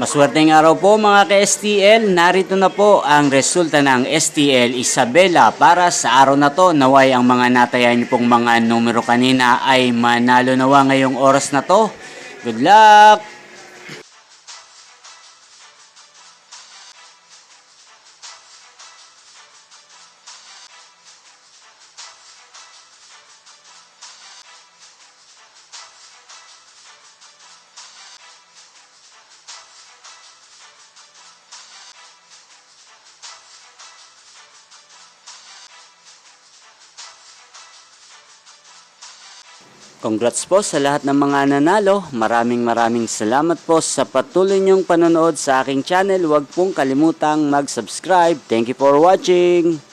Maswerteng araw po mga ka-STL, narito na po ang resulta ng STL Isabela para sa araw na to. Naway ang mga natayan niyo pong mga numero kanina ay manalo nawa ngayong oras na to. Good luck! Congrats po sa lahat ng mga nanalo. Maraming salamat po sa patuloy niyong panonood sa aking channel. Huwag pong kalimutang mag-subscribe. Thank you for watching.